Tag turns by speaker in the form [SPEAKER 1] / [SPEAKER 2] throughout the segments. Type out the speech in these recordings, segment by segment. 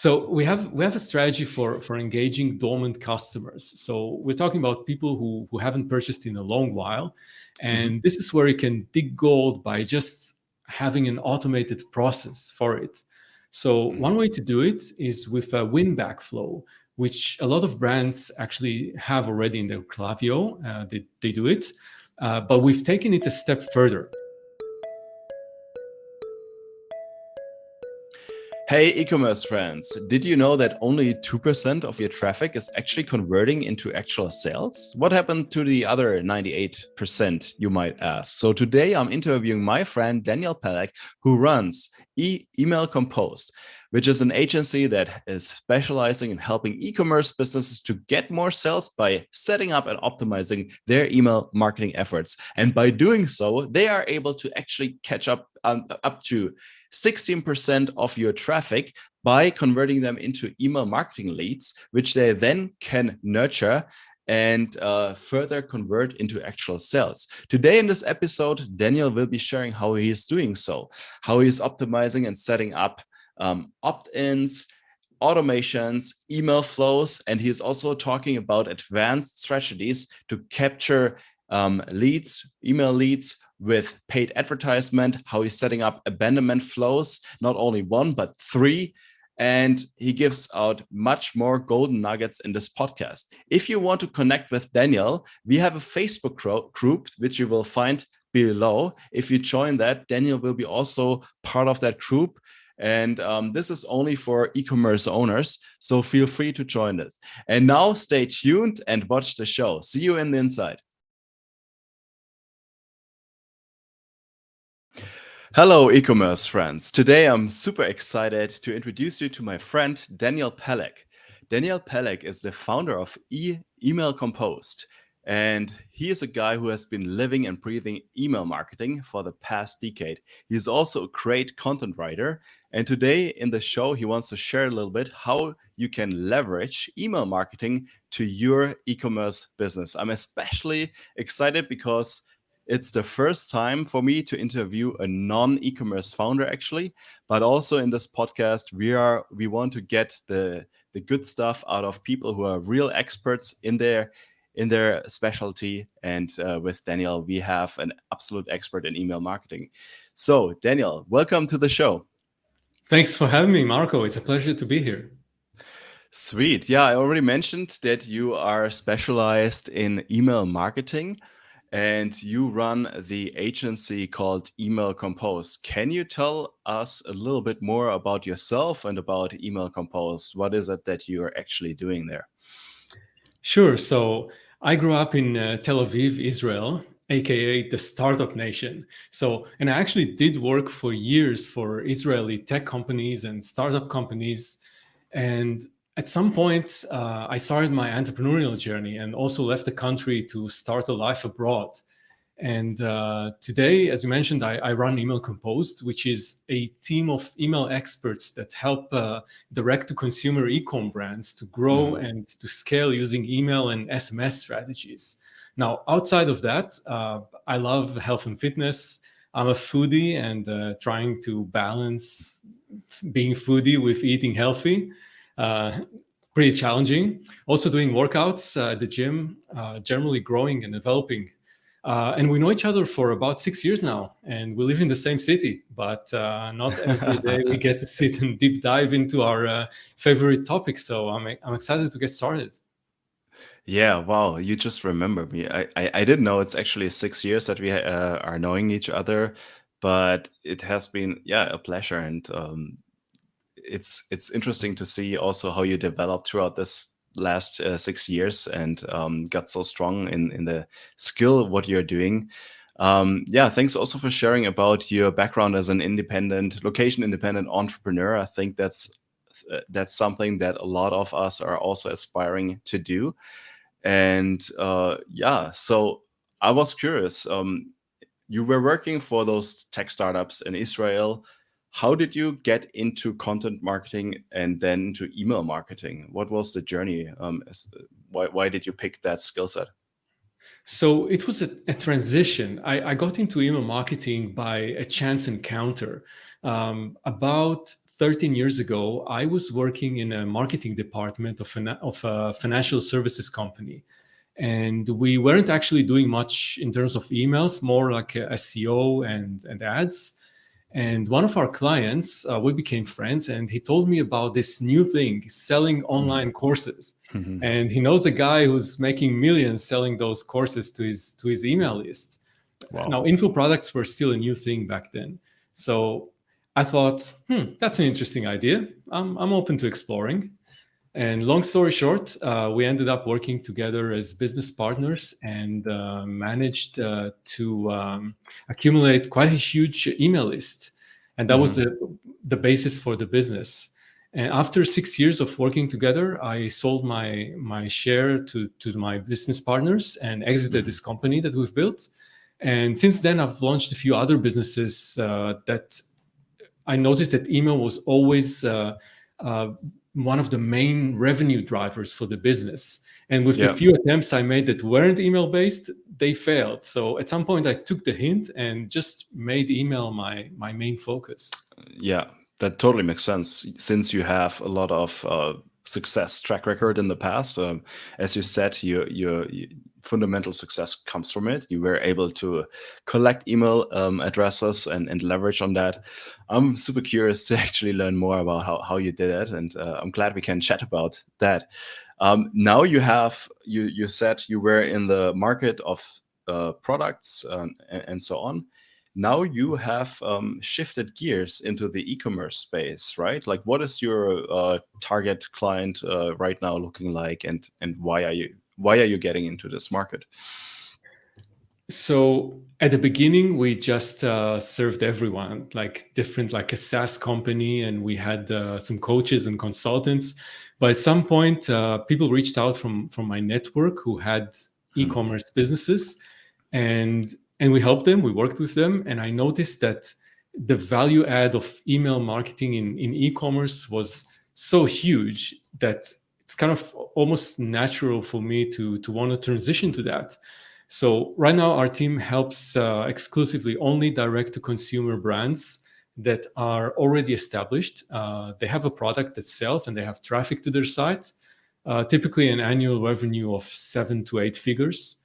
[SPEAKER 1] So we have a strategy for engaging dormant customers. So we're talking about people who haven't purchased in a long while, and this is where you can dig gold by just having an automated process for it. So one way to do it is with a win-back flow, which a lot of brands actually have already in their Klaviyo. They do it, but we've taken it a step further.
[SPEAKER 2] Hey, e-commerce friends, did you know that only 2% of your traffic is actually converting into actual sales? What happened to the other 98%, you might ask? So today I'm interviewing my friend Daniel Peleg, who runs Email Composed, which is an agency that is specializing in helping e-commerce businesses to get more sales by setting up and optimizing their email marketing efforts. And by doing so, they are able to actually catch up to 16% of your traffic by converting them into email marketing leads, which they then can nurture and further convert into actual sales. Today in this episode, Daniel will be sharing how he is doing so, how he is optimizing and setting up opt-ins, automations, email flows, and he's also talking about advanced strategies to capture leads, email leads with paid advertisement, how he's setting up abandonment flows, not only one, but three. And he gives out much more golden nuggets in this podcast. If you want to connect with Daniel, we have a Facebook group, which you will find below. If you join that, Daniel will be also part of that group. And this is only for e-commerce owners, so feel free to join us. And now stay tuned and watch the show. See you in the inside. Hello, e-commerce friends. Today I'm super excited to introduce you to my friend Daniel Peleg. Daniel Peleg is the founder of Email Composed, and he is a guy who has been living and breathing email marketing for the past decade. He's also a great content writer, and today in the show he wants to share a little bit how you can leverage email marketing to your e-commerce business. I'm especially excited because it's the first time for me to interview a non-e-commerce founder, actually, but also in this podcast, we want to get the good stuff out of people who are real experts in their specialty. And with Daniel, we have an absolute expert in email marketing. So, Daniel, welcome to the show.
[SPEAKER 1] Thanks for having me, Marco. It's a pleasure to be here.
[SPEAKER 2] Sweet. Yeah, I already mentioned that you are specialized in email marketing, and you run the agency called Email Composed. Can you tell us a little bit more about yourself and about Email Composed? What is it that you are actually doing there?
[SPEAKER 1] Sure. So I grew up in Tel Aviv, Israel, aka the startup nation. And I actually did work for years for Israeli tech companies and startup companies. And at some point, I started my entrepreneurial journey and also left the country to start a life abroad. And today, as you mentioned, I run Email Composed, which is a team of email experts that help direct-to-consumer e-com brands to grow and to scale using email and SMS strategies. Now, outside of that, I love health and fitness. I'm a foodie and trying to balance being foodie with eating healthy. Pretty challenging. Also doing workouts at the gym, generally growing and developing. And we know each other for about 6 years now, and we live in the same city, but not every day we get to sit and deep dive into our favorite topics. So I'm excited to get started.
[SPEAKER 2] Yeah, wow, you just remember me. I didn't know it's actually 6 years that we are knowing each other, but it has been, a pleasure. And it's interesting to see also how you developed throughout this last 6 years and got so strong in the skill what you're doing. Thanks also for sharing about your background as an location independent entrepreneur. I think that's something that a lot of us are also aspiring to do. And so I was curious. You were working for those tech startups in Israel. How did you get into content marketing and then into email marketing? What was the journey? Why did you pick that skill set?
[SPEAKER 1] So it was a transition. I got into email marketing by a chance encounter. About 13 years ago, I was working in a marketing department of a financial services company. And we weren't actually doing much in terms of emails, more like SEO and ads. And one of our clients, we became friends, and he told me about this new thing, selling online courses.
[SPEAKER 2] Mhm.
[SPEAKER 1] And he knows a guy who's making millions selling those courses to his email list.
[SPEAKER 2] Wow.
[SPEAKER 1] Now, info products were still a new thing back then. So I thought, that's an interesting idea. I'm open to exploring. And long story short, we ended up working together as business partners and managed to accumulate quite a huge email list. And that was
[SPEAKER 2] Mhm.
[SPEAKER 1] the basis for the business. And after 6 years of working together, I sold my share to my business partners and exited
[SPEAKER 2] Mhm.
[SPEAKER 1] this company that we've built. And since then, I've launched a few other businesses that I noticed that email was always uh, one of the main revenue drivers for the business. And with the
[SPEAKER 2] Yeah.
[SPEAKER 1] few attempts I made that weren't email based, they failed. So at some point, I took the hint and just made email my main focus.
[SPEAKER 2] Yeah, that totally makes sense since you have a lot of success track record in the past. As you said, your fundamental success comes from it. You were able to collect email addresses and leverage on that. I'm super curious to actually learn more about how you did it, and I'm glad we can chat about that. Now you said you were in the market of products and so on. Now you have shifted gears into the e-commerce space, right? Like, what is your target client right now looking like, and why are you getting into this market?
[SPEAKER 1] So at the beginning, we just served everyone, like different, like a SaaS company, and we had some coaches and consultants. But at some point, people reached out from my network who had
[SPEAKER 2] Hmm.
[SPEAKER 1] e-commerce businesses, and and we helped them. We worked with them, and I noticed that the value add of email marketing in e-commerce was so huge that it's kind of almost natural for me to want to transition to that. So right now, our team helps exclusively only direct to consumer brands that are already established. They have a product that sells and they have traffic to their site, typically an annual revenue of 7 to 8 figures.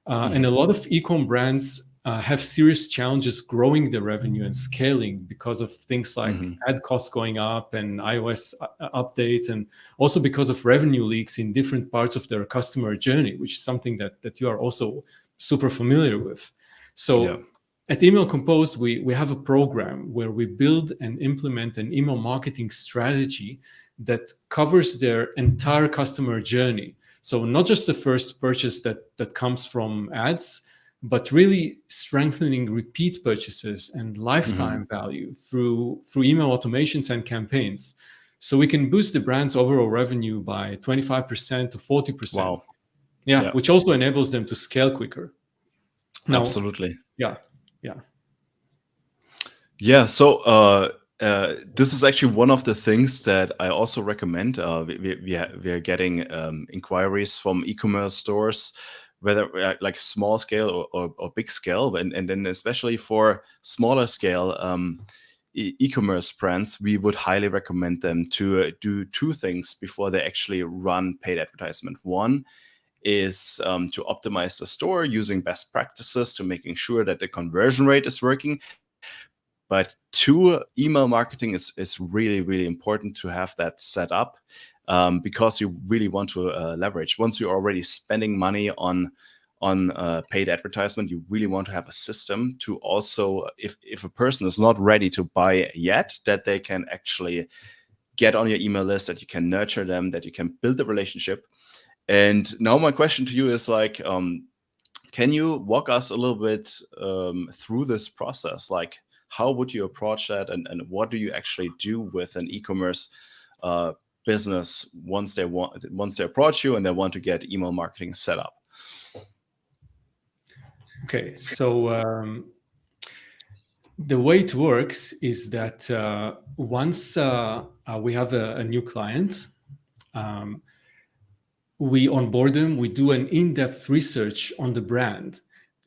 [SPEAKER 1] And a
[SPEAKER 2] Hmm.
[SPEAKER 1] lot of e-com brands have serious challenges growing their revenue and scaling because of things like
[SPEAKER 2] Hmm.
[SPEAKER 1] ad costs going up and iOS updates, and also because of revenue leaks in different parts of their customer journey, which is something that you are also super familiar with.
[SPEAKER 2] Yeah.
[SPEAKER 1] So at Email Compose, we have a program where we build and implement an email marketing strategy that covers their entire customer journey. So not just the first purchase that comes from ads, but really strengthening repeat purchases and
[SPEAKER 2] Hmm.
[SPEAKER 1] lifetime value through email automations and campaigns. So we can boost the brand's overall revenue by 25% to 40%.
[SPEAKER 2] Wow.
[SPEAKER 1] Yeah,
[SPEAKER 2] Yeah.
[SPEAKER 1] which also enables them to scale quicker. Now,
[SPEAKER 2] Absolutely.
[SPEAKER 1] yeah, yeah.
[SPEAKER 2] Yeah, so this is actually one of the things that I also recommend. We are getting inquiries from e-commerce stores, whether like small scale or big scale, and then especially for smaller scale e-commerce brands, we would highly recommend them to do two things before they actually run paid advertisement. One is to optimize the store using best practices to making sure that the conversion rate is working. But two, email marketing is really, really important to have that set up because you really want to leverage. Once you're already spending money on paid advertisement, you really want to have a system to also, if a person is not ready to buy yet, that they can actually get on your email list, that you can nurture them, that you can build the relationship. And now my question to you is like, can you walk us a little bit through this process? Like, how would you approach that, and what do you actually do with an e-commerce uh, business once they approach you and they want to get email marketing set up?
[SPEAKER 1] Okay, so the way it works is that once we have a new client, um, we onboard them, we do an in-depth research on the brand.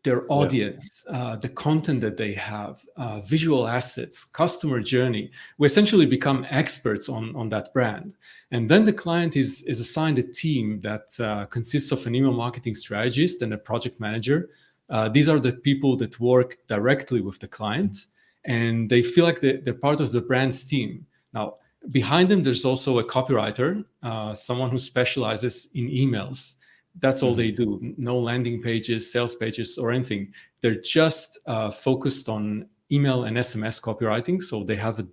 [SPEAKER 1] their
[SPEAKER 2] Yeah.
[SPEAKER 1] audience, the content that they have, visual assets, customer journey. We essentially become experts on that brand. And then the client is assigned a team that consists of an email marketing strategist and a project manager. These are the people that work directly with the client, and they feel like they're part of the brand's team. Now, behind them, there's also a copywriter, someone who specializes in emails. That's all they do. No landing pages, sales pages, or anything. They're just focused on email and SMS copywriting. So they have a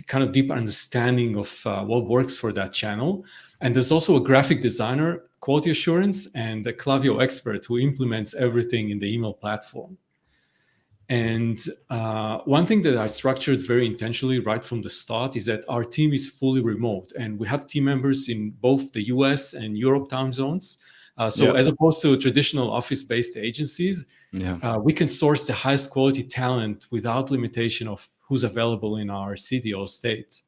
[SPEAKER 1] kind of deep understanding of what works for that channel. And there's also a graphic designer, quality assurance, and a Klaviyo expert who implements everything in the email platform. And one thing that I structured very intentionally right from the start is that our team is fully remote, and we have team members in both the US and Europe time zones. So as opposed to traditional office-based agencies, we can source the highest quality talent without limitation of who's available in our city or state.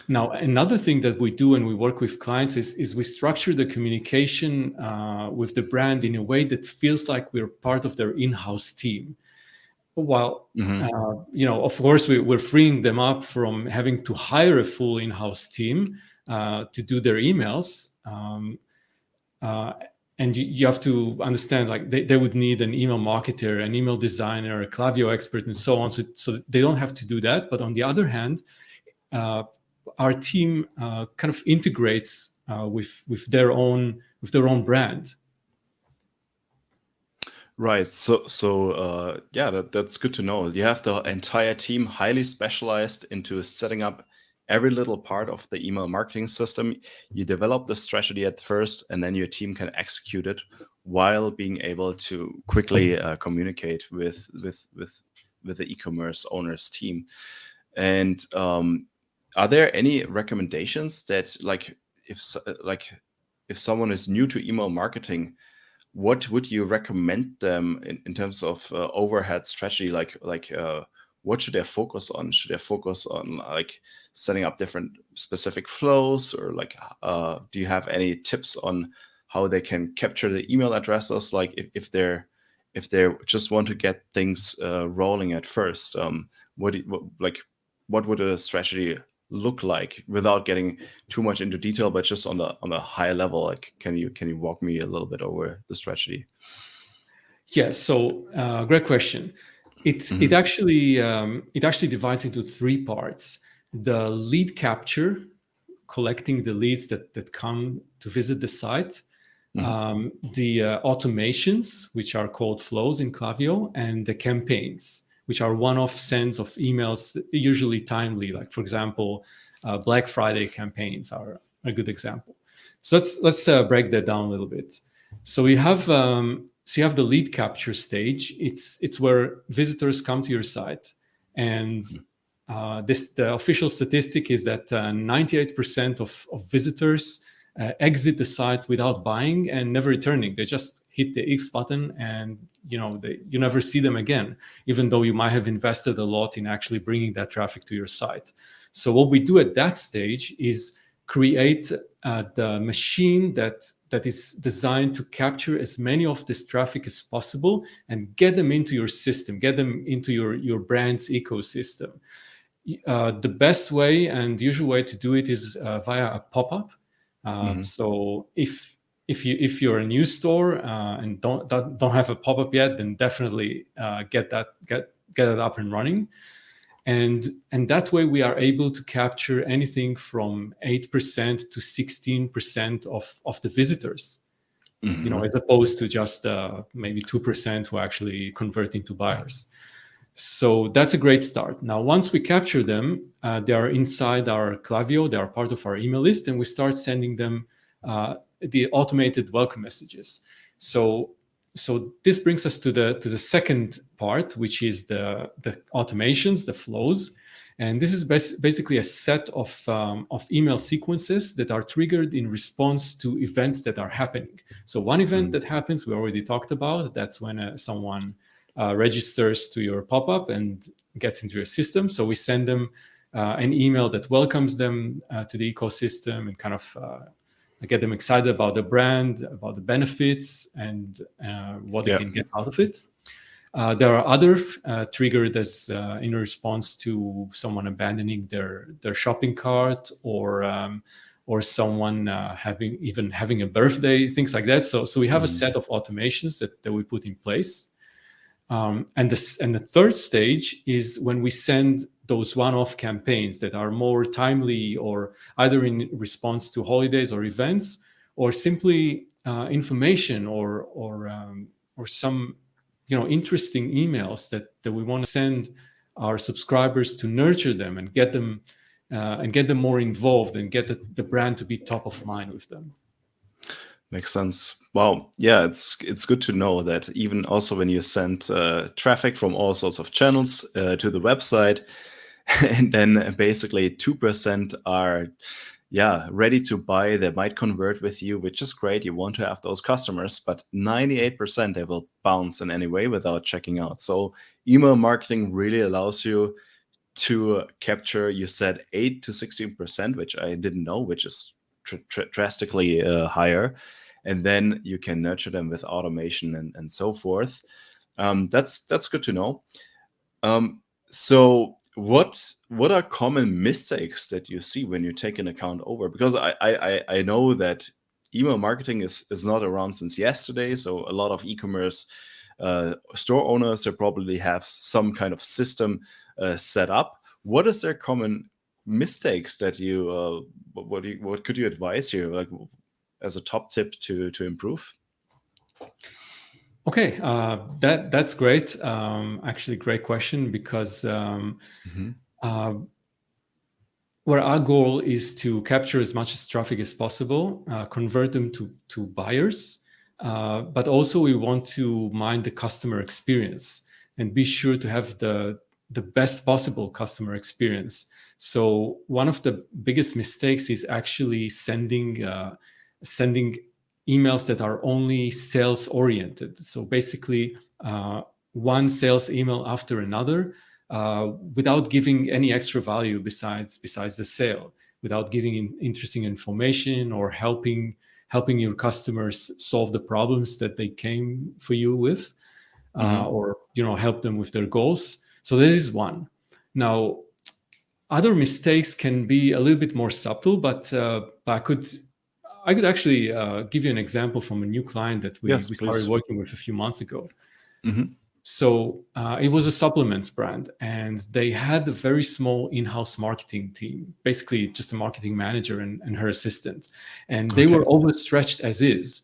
[SPEAKER 1] Now, another thing that we do when we work with clients is we structure the communication with the brand in a way that feels like we're part of their in-house team. While, of course, we're freeing them up from having to hire a full in-house team to do their emails. And you have to understand, like, they would need an email marketer, an email designer, a Klaviyo expert, and so on. So they don't have to do that. But on the other hand, our team kind of integrates with their own brand.
[SPEAKER 2] Right. So that's good to know. You have the entire team highly specialized into setting up every little part of the email marketing system. You develop the strategy at first, and then your team can execute it while being able to quickly communicate with the e-commerce owner's team. And are there any recommendations that, like, if someone is new to email marketing, what would you recommend them in terms of overhead strategy? What should they focus on? Should they focus on like setting up different specific flows, or like do you have any tips on how they can capture the email addresses? Like if they just want to get things rolling at first, what would a strategy look like without getting too much into detail, but just on the high level? Like, can you walk me a little bit over the strategy?
[SPEAKER 1] Yeah, so great question. It actually divides into three parts: the lead capture, collecting the leads that come to visit the site, the automations, which are called flows in Klaviyo, and the campaigns, which are one-off sends of emails, usually timely. Like, for example, Black Friday campaigns are a good example. So let's break that down a little bit. So you have the lead capture stage. It's where visitors come to your site, and the official statistic is that 98% of visitors exit the site without buying and never returning. They just hit the X button, and you never see them again, even though you might have invested a lot in actually bringing that traffic to your site. So what we do at that stage is create the machine that is designed to capture as many of this traffic as possible and get them into your system, get them into your brand's ecosystem. The best way and usual way to do it is via a pop-up. So if you're a new store and don't have a pop-up yet, then definitely get it up and running. And that way we are able to capture anything from 8% to 16% of the visitors, as opposed to just maybe 2% who actually convert into buyers. So that's a great start. Now, once we capture them, they are inside our Klaviyo, they are part of our email list, and we start sending them the automated welcome messages. So this brings us to the second part, which is the automations, the flows. And this is basically a set of email sequences that are triggered in response to events that are happening. So one event that happens, we already talked about, that's when someone registers to your pop-up and gets into your system. So we send them an email that welcomes them to the ecosystem and kind of get them excited about the brand, about the benefits, and what they
[SPEAKER 2] Yeah.
[SPEAKER 1] can get out of it. There are other triggered as in response to someone abandoning their shopping cart, or someone having a birthday, things like that. So we have a set of automations that we put in place. And the third stage is when we send those one-off campaigns that are more timely, or either in response to holidays or events, or simply information, or some interesting emails that we want to send our subscribers to nurture them and get them more involved, and get the brand to be top of mind with them.
[SPEAKER 2] Makes sense. Wow. Yeah, it's good to know that even also when you send traffic from all sorts of channels to the website, and then basically 2% are ready to buy, they might convert with you, which is great. You want to have those customers, but 98% they will bounce in any way without checking out. So email marketing really allows you to capture, you said 8 to 16%, which I didn't know, which is drastically higher. And then you can nurture them with automation and so forth. That's good to know. So what are common mistakes that you see when you take an account over? Because I know that email marketing is not around since yesterday. So a lot of e-commerce store owners, they probably have some kind of system set up. What is their common mistakes that you what could you advise here, like as a top tip to improve?
[SPEAKER 1] Okay, that's great. Actually, great question, because where our goal is to capture as much as traffic as possible, convert them to buyers, but also we want to mind the customer experience and be sure to have the best possible customer experience. So one of the biggest mistakes is actually sending emails that are only sales oriented. So basically, one sales email after another, without giving any extra value besides the sale, without giving interesting information, or helping your customers solve the problems that they came for you with, or help them with their goals. So this is one. Now, other mistakes can be a little bit more subtle, but I could actually give you an example from a new client that we
[SPEAKER 2] Yes,
[SPEAKER 1] started
[SPEAKER 2] please.
[SPEAKER 1] working with a few months ago. So it was a supplements brand, and they had a very small in-house marketing team, basically just a marketing manager and her assistant. And they were overstretched as is.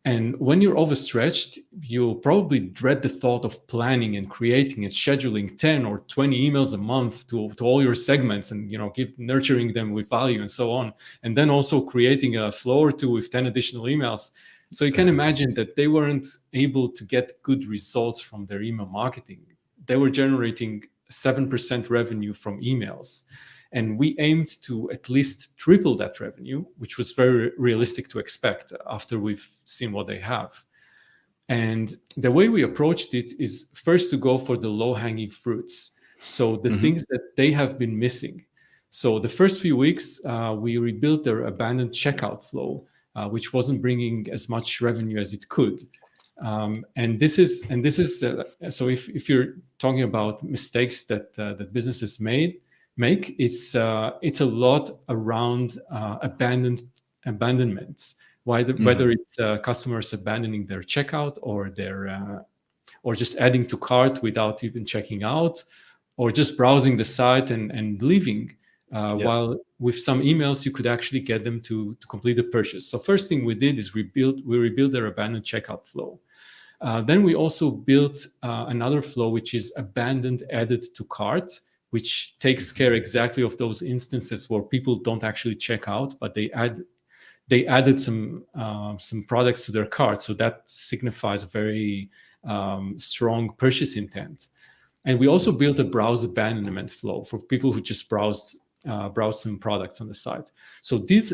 [SPEAKER 1] And when you're overstretched, you'll probably dread the thought of planning and creating and scheduling 10 or 20 emails a month to all your segments, and nurturing them with value and so on. And then also creating a flow or two with 10 additional emails. So you can imagine that they weren't able to get good results from their email marketing. They were generating 7% revenue from emails. And we aimed to at least triple that revenue, which was very realistic to expect after we've seen what they have. And the way we approached it is first to go for the low-hanging fruits. So the things that they have been missing. So the first few weeks, we rebuilt their abandoned checkout flow, which wasn't bringing as much revenue as it could. And this is so if you're talking about mistakes that businesses make, it's a lot around abandonments. Whether it's customers abandoning their checkout, or just adding to cart without even checking out, or just browsing the site and leaving. While with some emails, you could actually get them to complete the purchase. So first thing we did is we rebuilt their abandoned checkout flow. Then we also built another flow, which is abandoned added to cart, which takes care exactly of those instances where people don't actually check out, but they added some products to their cart. So that signifies a very strong purchase intent. And we also built a browse abandonment flow for people who just browse some products on the site. So these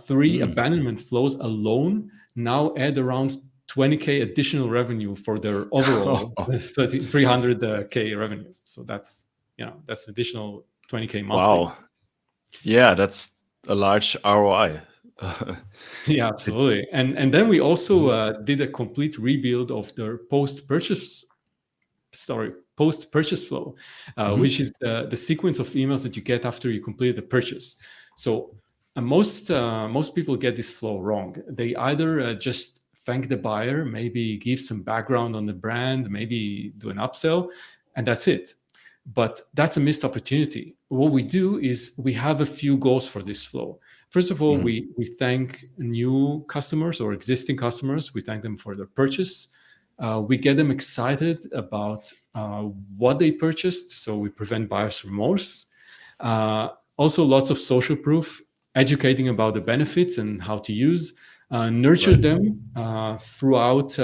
[SPEAKER 1] three abandonment flows alone now add around 20K additional revenue for their overall 300K revenue. So that's additional 20K monthly.
[SPEAKER 2] Wow. Yeah, that's a large ROI.
[SPEAKER 1] Yeah,
[SPEAKER 2] It-
[SPEAKER 1] absolutely. And then we also
[SPEAKER 2] Mhm.
[SPEAKER 1] did a complete rebuild of their post purchase flow,
[SPEAKER 2] Mhm.
[SPEAKER 1] which is the sequence of emails that you get after you complete the purchase. So most people get this flow wrong. They either just thank the buyer, maybe give some background on the brand, maybe do an upsell, and that's it. But that's a missed opportunity. What we do is we have a few goals for this flow. First of all,
[SPEAKER 2] Mhm.
[SPEAKER 1] we thank new customers or existing customers. We thank them for their purchase. We get them excited about what they purchased, so we prevent buyer's remorse. Also, lots of social proof, educating about the benefits and how to use. Nurture
[SPEAKER 2] Right.
[SPEAKER 1] them throughout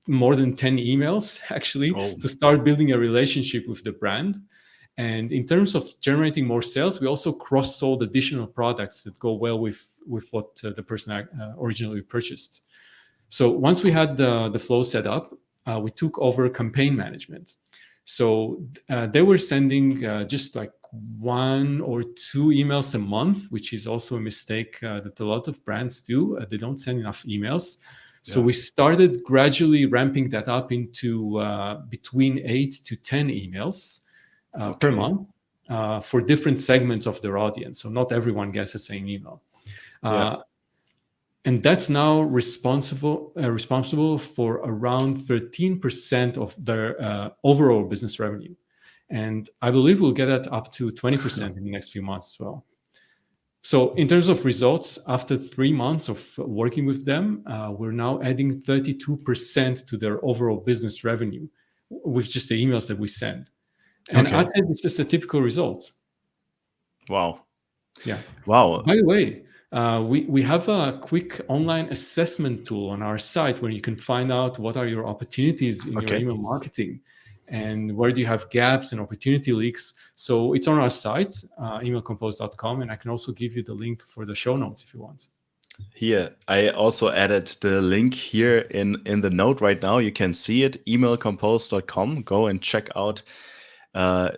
[SPEAKER 1] more than 10 emails, actually,
[SPEAKER 2] Oh,
[SPEAKER 1] to start building a relationship with the brand. And in terms of generating more sales, we also cross-sold additional products that go well with what the person originally purchased. So once we had the flow set up, we took over campaign management. So they were sending just like 1 or 2 emails a month, which is also a mistake that a lot of brands do. They don't send enough emails. So
[SPEAKER 2] yeah.
[SPEAKER 1] we started gradually ramping that up into between 8 to 10 emails per
[SPEAKER 2] Okay.
[SPEAKER 1] month for different segments of their audience. So not everyone gets the same email.
[SPEAKER 2] Yeah.
[SPEAKER 1] Uh, and that's now responsible for around 13% of their overall business revenue. And I believe we'll get that up to 20% in the next few months as well. So in terms of results, after 3 months of working with them, we're now adding 32% to their overall business revenue with just the emails that we send. And I'd
[SPEAKER 2] Okay.
[SPEAKER 1] say this is a typical result.
[SPEAKER 2] Wow.
[SPEAKER 1] Yeah.
[SPEAKER 2] Wow.
[SPEAKER 1] By the way, we have a quick online assessment tool on our site where you can find out what are your opportunities in your
[SPEAKER 2] Okay.
[SPEAKER 1] email marketing and where do you have gaps and opportunity leaks. So it's on our site, emailcompose.com, and I can also give you the link for the show notes if you want.
[SPEAKER 2] Here, I also added the link here in the note right now. You can see it, emailcompose.com. Go and check out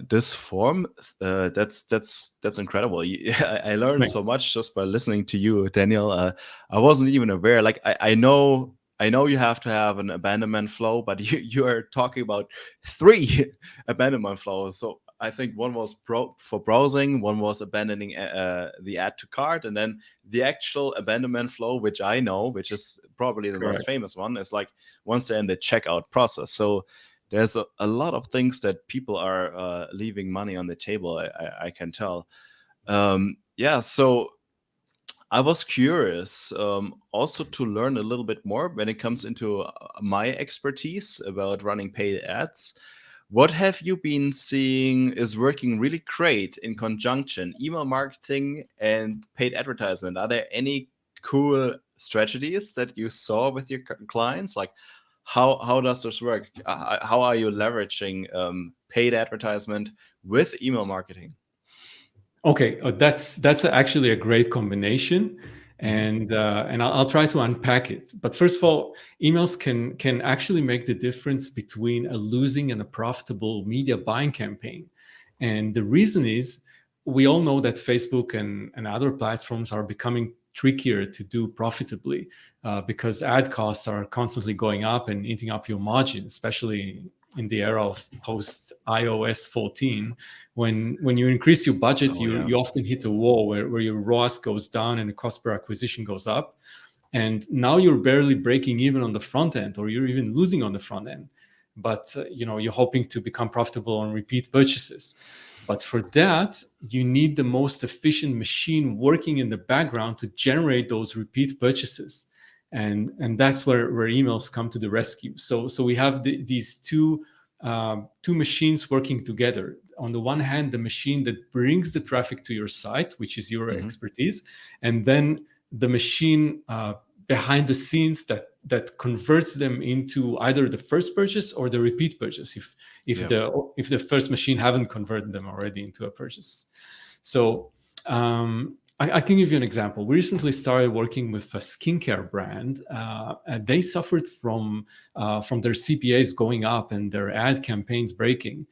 [SPEAKER 2] this form. That's incredible. I learned so
[SPEAKER 1] Thanks.
[SPEAKER 2] much just by listening to you, Daniel. I wasn't even aware. Like I know you have to have an abandonment flow, but you are talking about 3 abandonment flows. So I think one was for browsing, one was abandoning the add to cart, and then the actual abandonment flow, which I know, which is probably the most
[SPEAKER 1] Correct.
[SPEAKER 2] famous one, is like once they're in the checkout process. So there's a lot of things that people are leaving money on the table. I can tell. Yeah, so I was curious also to learn a little bit more when it comes into my expertise about running paid ads. What have you been seeing is working really great in conjunction, email marketing and paid advertisement? Are there any cool strategies that you saw with your clients? Like, how does this work? How are you leveraging paid advertisement with email marketing?
[SPEAKER 1] Okay, that's actually a great combination,
[SPEAKER 2] Mhm.
[SPEAKER 1] and I'll try to unpack it. But first of all, emails can actually make the difference between a losing and a profitable media buying campaign. And the reason is we all know that Facebook and other platforms are becoming trickier to do profitably because ad costs are constantly going up and eating up your margin, especially in the era of post iOS 14. When you increase your budget,
[SPEAKER 2] Oh
[SPEAKER 1] you
[SPEAKER 2] yeah.
[SPEAKER 1] you often hit a wall where your ROAS goes down and the cost per acquisition goes up. And now you're barely breaking even on the front end, or you're even losing on the front end. But you're hoping to become profitable on repeat purchases. But for that, you need the most efficient machine working in the background to generate those repeat purchases. And that's where emails come to the rescue. So we have these two machines working together. On the one hand, the machine that brings the traffic to your site, which is your
[SPEAKER 2] Hmm.
[SPEAKER 1] expertise, and then the machine behind the scenes that converts them into either the first purchase or the repeat purchase if
[SPEAKER 2] Yeah.
[SPEAKER 1] the first machine haven't converted them already into a purchase. So I can give you an example. We recently started working with a skincare brand, and they suffered from their CPAs going up and their ad campaigns breaking,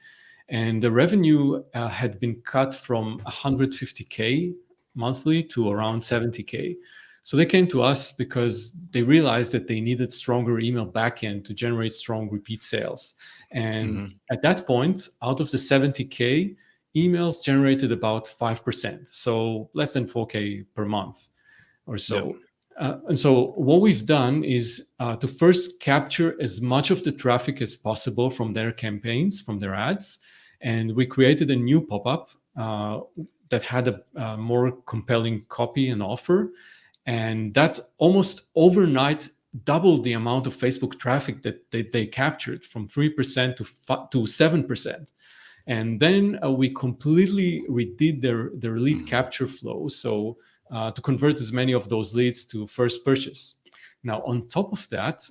[SPEAKER 1] and the revenue had been cut from 150K monthly to around 70K. So they came to us because they realized that they needed stronger email backend to generate strong repeat sales. And at that point, out of the 70K, emails generated about 5%, so less than 4K per month or so. And so what we've done is to first capture as much of the traffic as possible from their campaigns, from their ads. And we created a new pop-up that had a more compelling copy and offer. And that almost overnight doubled the amount of Facebook traffic that they captured from 3% to 7%. And then we completely redid their lead capture flow. So to convert as many of those leads to first purchase. Now, on top of that,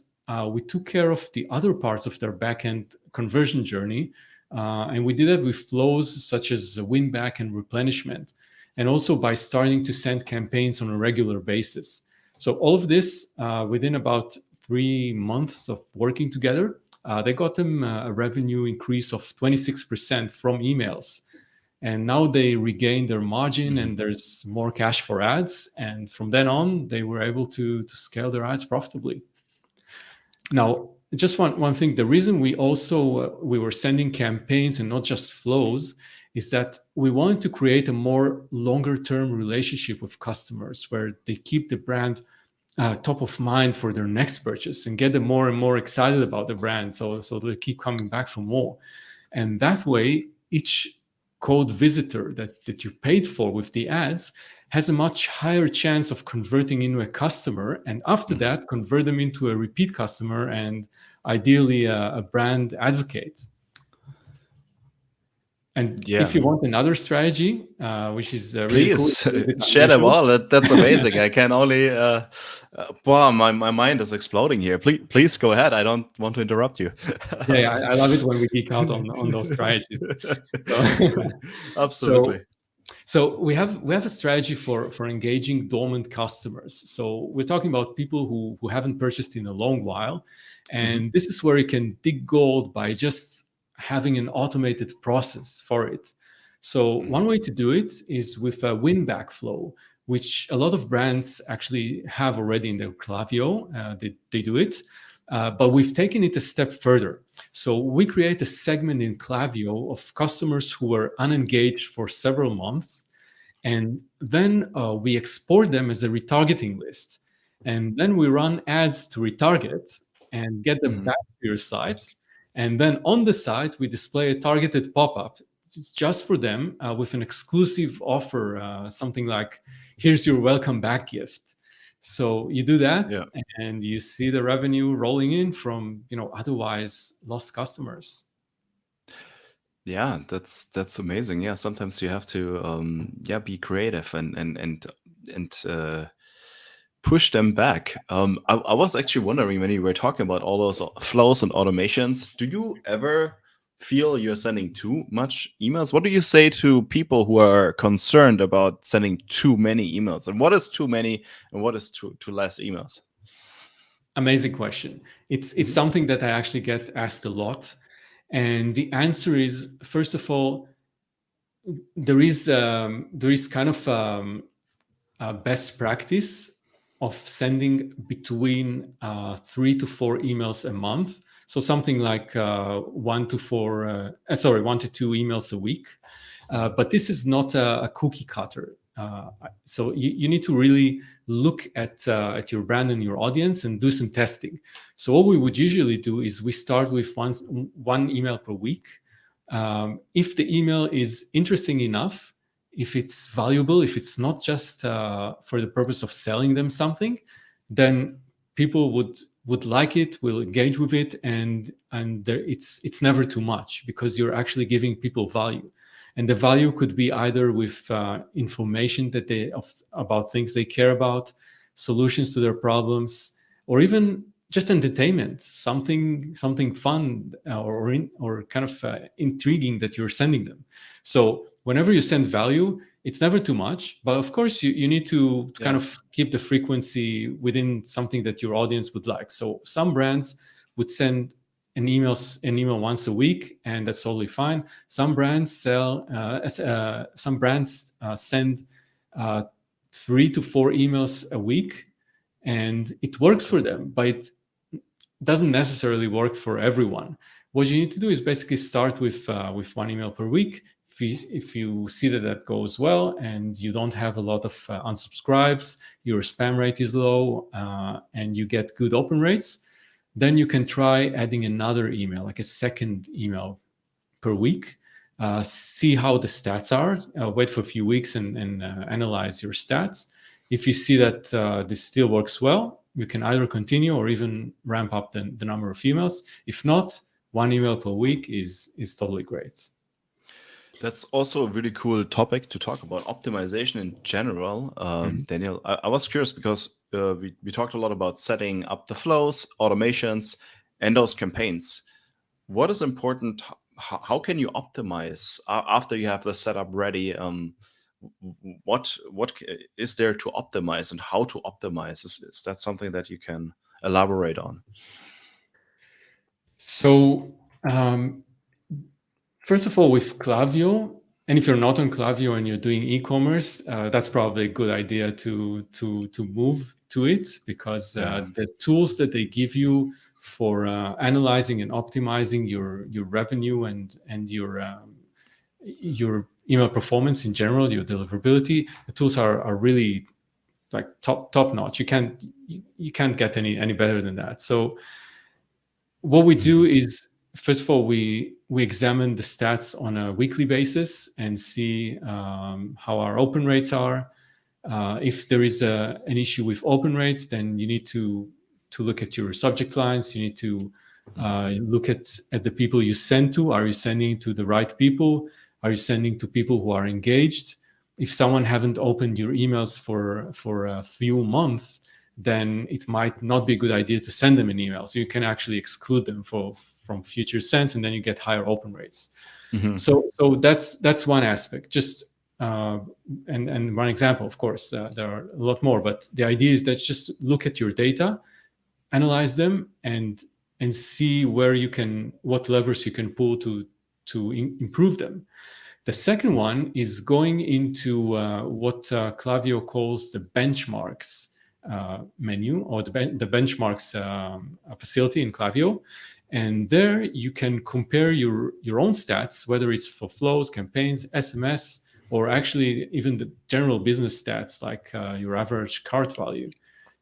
[SPEAKER 1] we took care of the other parts of their backend conversion journey. And we did it with flows such as win back and replenishment, and also by starting to send campaigns on a regular basis. So all of this within about 3 months of working together, they got them a revenue increase of 26% from emails. And now they regained their margin and there's more cash for ads. And from then on, they were able to scale their ads profitably. Now, just one thing, the reason we also we were sending campaigns and not just flows is that we wanted to create a more longer term relationship with customers where they keep the brand top of mind for their next purchase and get them more and more excited about the brand. So they keep coming back for more. And that way, each code visitor that you paid for with the ads has a much higher chance of converting into a customer. And after that, convert them into a repeat customer and ideally a brand advocate. And if you want another strategy, which is really
[SPEAKER 2] please
[SPEAKER 1] cool,
[SPEAKER 2] share them all. That's amazing. I can only, wow, my mind is exploding here. Please go ahead. I don't want to interrupt you.
[SPEAKER 1] Yeah, I love it when we geek out on those strategies. So,
[SPEAKER 2] absolutely.
[SPEAKER 1] So we have a strategy for engaging dormant customers. So we're talking about people who haven't purchased in a long while, and this is where you can dig gold by just having an automated process for it. So one way to do it is with a win-back flow, which a lot of brands actually have already in their Klaviyo. They do it, but we've taken it a step further. So we create a segment in Klaviyo of customers who were unengaged for several months, and then we export them as a retargeting list. And then we run ads to retarget and get them back to your site. And then on the site, we display a targeted pop-up. It's just for them with an exclusive offer, something like, here's your welcome back gift. So you do that and you see the revenue rolling in from, otherwise lost customers.
[SPEAKER 2] Yeah, that's amazing. Yeah, sometimes you have to be creative and push them back. I was actually wondering when you were talking about all those flows and automations, do you ever feel you're sending too much emails? What do you say to people who are concerned about sending too many emails? And what is too many and what is too less emails?
[SPEAKER 1] Amazing question. It's something that I actually get asked a lot. And the answer is, first of all, there is kind of a best practice of sending between 3 to 4 emails a month. So something like 1 to 2 emails a week. But this is not a cookie cutter. So you need to really look at your brand and your audience and do some testing. So what we would usually do is we start with one email per week. If the email is interesting enough, if it's valuable, if it's not just for the purpose of selling them something, then people would like it, will engage with it, and it's never too much because you're actually giving people value. And the value could be either with information about things they care about, solutions to their problems, or even just entertainment, something fun or kind of intriguing that you're sending them. So whenever you send value, it's never too much, but of course you need to kind of keep the frequency within something that your audience would like. So some brands would send an email once a week, and that's totally fine. Some brands send 3 to 4 emails a week, and it works for them, but it doesn't necessarily work for everyone. What you need to do is basically start with 1 email per week. If you see that that goes well and you don't have a lot of unsubscribes, your spam rate is low, and you get good open rates, then you can try adding another email, like a second email per week. See how the stats are. Wait for a few weeks and analyze your stats. If you see that this still works well, you can either continue or even ramp up the number of emails. If not, 1 email per week is totally great.
[SPEAKER 2] That's also a really cool topic to talk about, optimization in general. Daniel, I was curious because we talked a lot about setting up the flows, automations, and those campaigns. What is important? How can you optimize after you have the setup ready? What is there to optimize, and how to optimize? Is that something that you can elaborate on?
[SPEAKER 1] So first of all, with Klaviyo, and if you're not on Klaviyo and you're doing e-commerce, that's probably a good idea to move to it, because the tools that they give you for analyzing and optimizing your revenue and your email performance in general, your deliverability, the tools are really like top notch. You can't get any better than that. So what we do is, first of all, we examine the stats on a weekly basis and see how our open rates are. If there is an issue with open rates, then you need to look at your subject lines. You need to look at the people you send to. Are you sending to the right people? Are you sending to people who are engaged? If someone haven't opened your emails for a few months, then it might not be a good idea to send them an email. So you can actually exclude them from future sends, and then you get higher open rates. So that's one aspect. Just and one example, of course, there are a lot more, but the idea is that just look at your data, analyze them, and see what levers you can pull to improve them. The second one is going into what Klaviyo calls the benchmarks menu, or the benchmarks facility in Klaviyo. And there you can compare your own stats, whether it's for flows, campaigns, SMS, or actually even the general business stats, like your average cart value.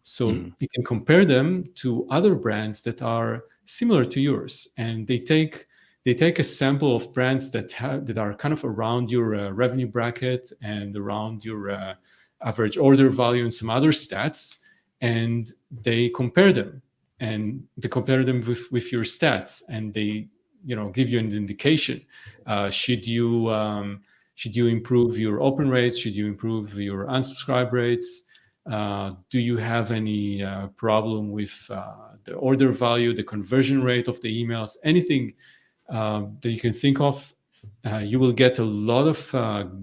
[SPEAKER 1] So you can compare them to other brands that are similar to yours, and they take a sample of brands that are kind of around your revenue bracket and around your average order value and some other stats, and they compare them. And they compare them with your stats, and they give you an indication. Should you improve your open rates? Should you improve your unsubscribe rates? Do you have any problem with the order value, the conversion rate of the emails? Anything that you can think of, you will get a lot of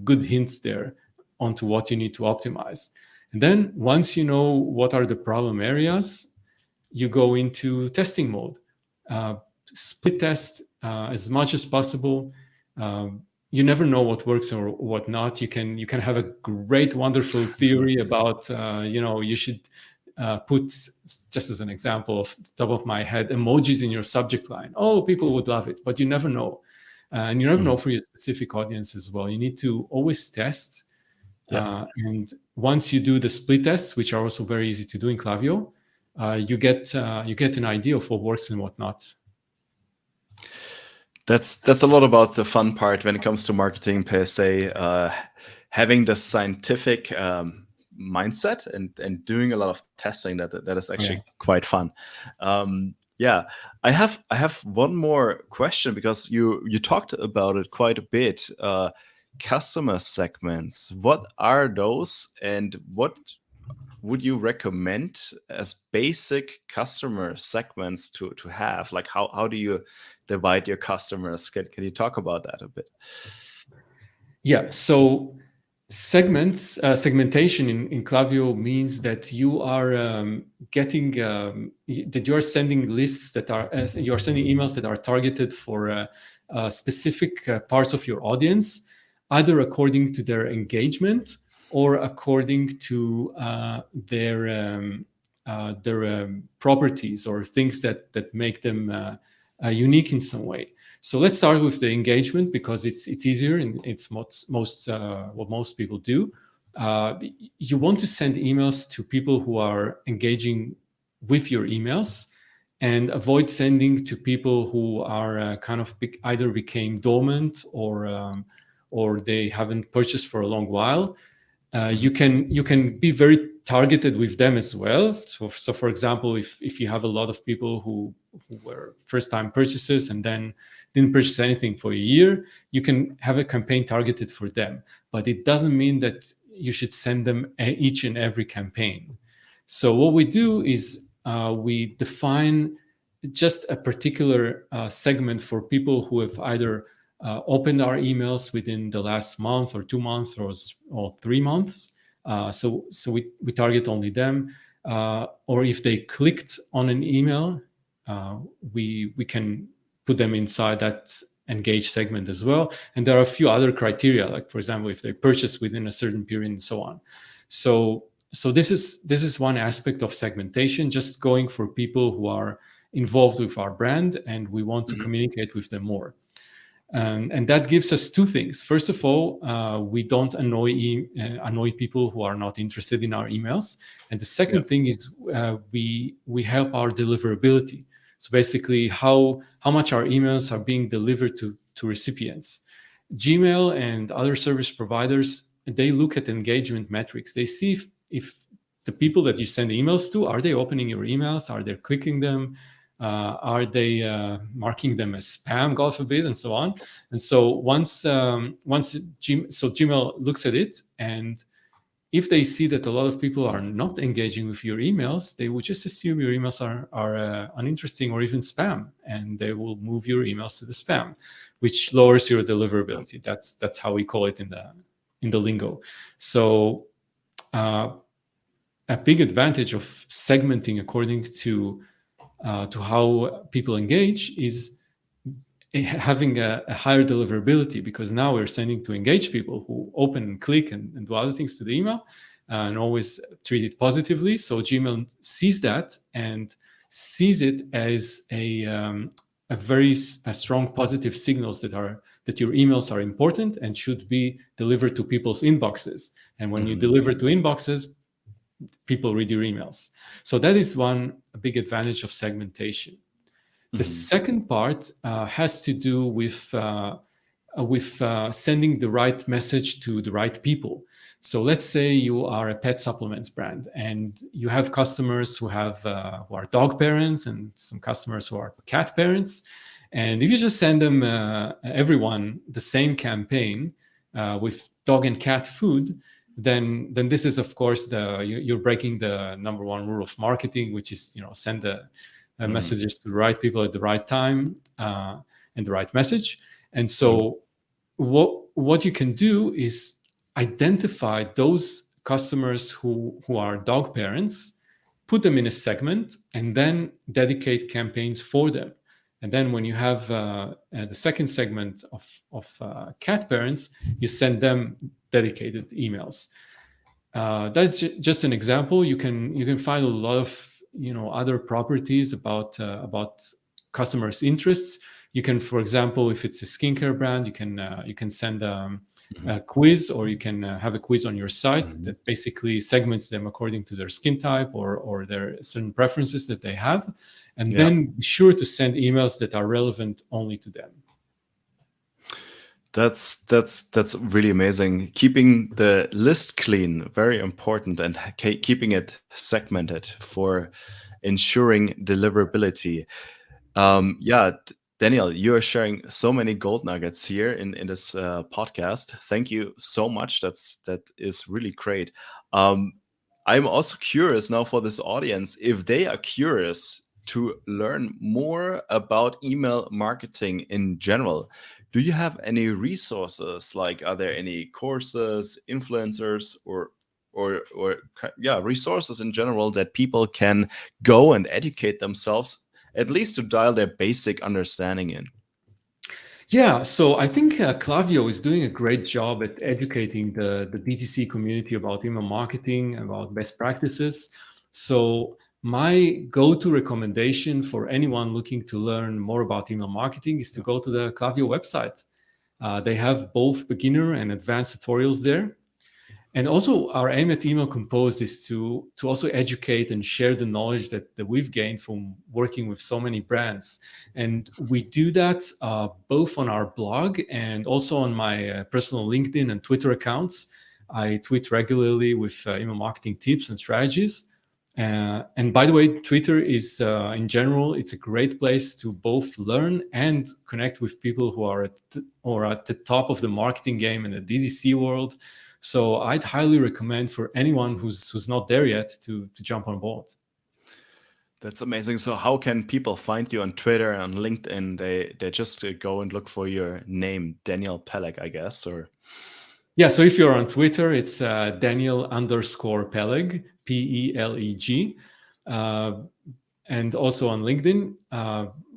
[SPEAKER 1] good hints there onto what you need to optimize. And then once you know what are the problem areas, you go into testing mode. Split test as much as possible. You never know what works or what not. You can have a great, wonderful theory about you should put, just as an example off the top of my head, emojis in your subject line. Oh, people would love it, but you never know. And you never know for your specific audience as well. You need to always test. And once you do the split tests, which are also very easy to do in Klaviyo, you get an idea of what works and what not.
[SPEAKER 2] That's a lot about the fun part when it comes to marketing per se, having the scientific mindset and doing a lot of testing. That is actually quite fun. I have one more question, because you talked about it quite a bit. Customer segments, what are those, and what would you recommend as basic customer segments to have? Like how do you divide your customers? Can you talk about that a bit?
[SPEAKER 1] Yeah, so segmentation in Klaviyo means that you are that you are sending lists that are you are sending emails that are targeted for specific parts of your audience, either according to their engagement or according to their properties or things that make them unique in some way. So let's start with the engagement because it's easier and it's what most people do. You want to send emails to people who are engaging with your emails, and avoid sending to people who are kind of either became dormant or they haven't purchased for a long while. You can be very targeted with them as well. So for example, if you have a lot of people who were first time purchasers and then didn't purchase anything for a year, you can have a campaign targeted for them. But it doesn't mean that you should send them each and every campaign. So what we do is we define just a particular segment for people who have either opened our emails within the last month or 2 months or 3 months. So we target only them. Or if they clicked on an email, we can put them inside that engage segment as well. And there are a few other criteria, like for example, if they purchase within a certain period and so on. So this is one aspect of segmentation, just going for people who are involved with our brand and we want to communicate with them more. And that gives us two things. First of all, we don't annoy people who are not interested in our emails. And the second thing is we help our deliverability. So basically, how much our emails are being delivered to recipients. Gmail and other service providers, they look at engagement metrics. They see if the people that you send emails to, are they opening your emails? Are they clicking them? Are they marking them as spam, God forbid, and so on? And so once Gmail looks at it, and if they see that a lot of people are not engaging with your emails, they would just assume your emails are uninteresting or even spam, and they will move your emails to the spam, which lowers your deliverability. That's how we call it in the lingo. So a big advantage of segmenting according to how people engage is having a higher deliverability, because now we're sending to engage people who open and click and do other things to the email and always treat it positively. So Gmail sees that and sees it as a very strong positive signals that your emails are important and should be delivered to people's inboxes. And when you deliver to inboxes, people read your emails. So that is one big advantage of segmentation. The second part has to do with sending the right message to the right people. So let's say you are a pet supplements brand and you have customers who are dog parents and some customers who are cat parents. And if you just send them everyone the same campaign with dog and cat food, then this is, of course, you're breaking the number one rule of marketing, which is send the messages to the right people at the right time and the right message. And so what you can do is identify those customers who are dog parents, put them in a segment, and then dedicate campaigns for them. And then when you have the second segment of cat parents, you send them dedicated emails. That's just an example. You can find a lot of other properties about customers' interests. You can, for example, if it's a skincare brand, you can send a quiz, or you can have a quiz on your site that basically segments them according to their skin type or their certain preferences that they have, and then be sure to send emails that are relevant only to them.
[SPEAKER 2] That's really amazing. Keeping the list clean, very important, and keeping it segmented for ensuring deliverability. Daniel, you are sharing so many gold nuggets here in this podcast. Thank you so much. That is really great. I'm also curious now for this audience, if they are curious to learn more about email marketing in general. Do you have any resources? Like, are there any courses, influencers, or resources in general that people can go and educate themselves, at least to dial their basic understanding in?
[SPEAKER 1] Yeah, so I think Klaviyo is doing a great job at educating the DTC community about email marketing, about best practices. So my go-to recommendation for anyone looking to learn more about email marketing is to go to the Klaviyo website. They have both beginner and advanced tutorials there. And also, our aim at Email Composed is to also educate and share the knowledge that we've gained from working with so many brands. And we do that both on our blog and also on my personal LinkedIn and Twitter accounts. I tweet regularly with email marketing tips and strategies. And by the way, Twitter is, in general, it's a great place to both learn and connect with people who are at the top of the marketing game in the DDC world. So I'd highly recommend for anyone who's not there yet to jump on board.
[SPEAKER 2] That's amazing. So how can people find you on Twitter and on LinkedIn? They just go and look for your name, Daniel Peleg, I guess, or
[SPEAKER 1] Yeah, so if you're on Twitter, it's Daniel_Peleg, Peleg. And also on LinkedIn,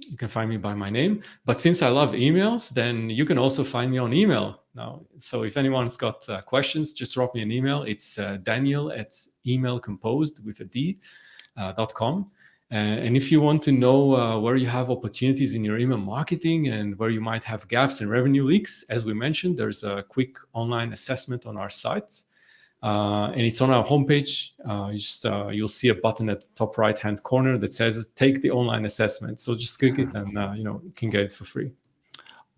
[SPEAKER 1] you can find me by my name. But since I love emails, then you can also find me on email now. So if anyone's got questions, just drop me an email. It's Daniel@emailcomposed with a D.com. And if you want to know where you have opportunities in your email marketing and where you might have gaps and revenue leaks, as we mentioned, there's a quick online assessment on our site. And it's on our homepage. You'll see a button at the top right-hand corner that says "Take the online assessment." So just click it, and you can get it for free.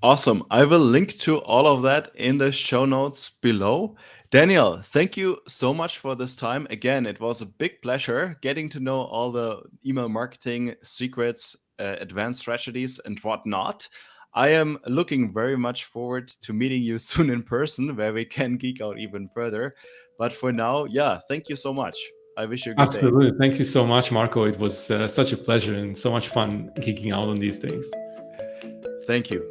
[SPEAKER 2] awesome. I will link to all of that in the show notes below. Daniel, thank you so much for this time. Again, it was a big pleasure getting to know all the email marketing secrets, advanced strategies, and whatnot. I am looking very much forward to meeting you soon in person where we can geek out even further. But for now, yeah, thank you so much. I wish you a good day.
[SPEAKER 1] Absolutely. Thank you so much, Marco. It was such a pleasure and so much fun geeking out on these things.
[SPEAKER 2] Thank you.